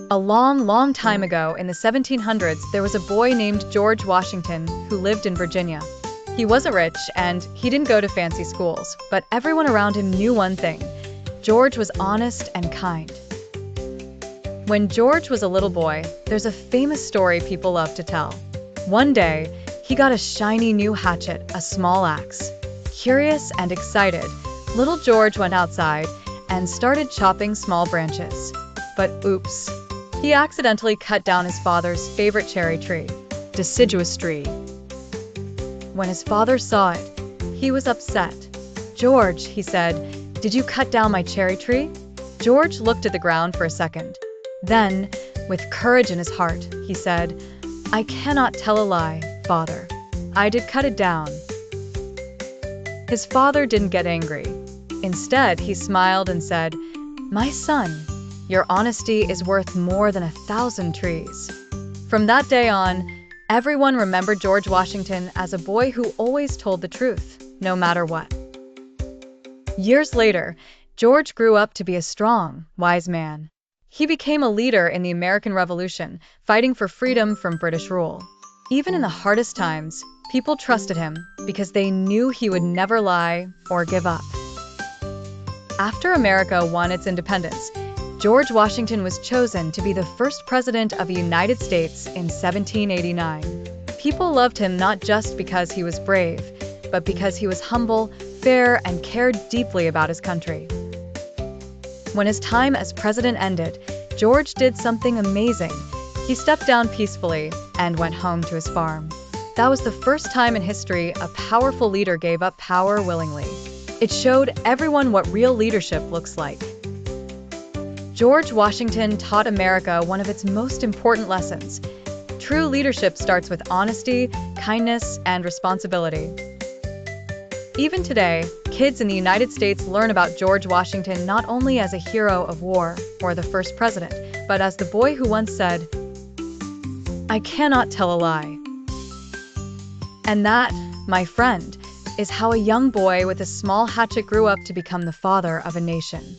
A long, long time ago in the 1700s, there was a boy named George Washington who lived in Virginia. He wasn't rich and he didn't go to fancy schools, but everyone around him knew one thing: George was honest and kind. When George was a little boy, there's a famous story people love to tell. One day, he got a shiny new hatchet, a small axe. Curious and excited, little George went outside and started chopping small branches. But oops, he accidentally cut down his father's favorite cherry tree, deciduous tree. When his father saw it, he was upset. "George," he said, "did you cut down my cherry tree?" George looked at the ground for a second. Then, with courage in his heart, he said, "I cannot tell a lie, Father. I did cut it down." His father didn't get angry. Instead, he smiled and said, "My son, your honesty is worth more than 1,000 trees." From that day on, everyone remembered George Washington as a boy who always told the truth, no matter what. Years later, George grew up to be a strong, wise man. He became a leader in the American Revolution, fighting for freedom from British rule. Even in the hardest times, people trusted him because they knew he would never lie or give up. After America won its independence, George Washington was chosen to be the first president of the United States in 1789. People loved him not just because he was brave, but because he was humble, fair, and cared deeply about his country. When his time as president ended, George did something amazing. He stepped down peacefully and went home to his farm. That was the first time in history a powerful leader gave up power willingly. It showed everyone what real leadership looks like. George Washington taught America one of its most important lessons. True leadership starts with honesty, kindness, and responsibility. Even today, kids in the United States learn about George Washington not only as a hero of war or the first president, but as the boy who once said, "I cannot tell a lie." And that, my friend, is how a young boy with a small hatchet grew up to become the father of a nation.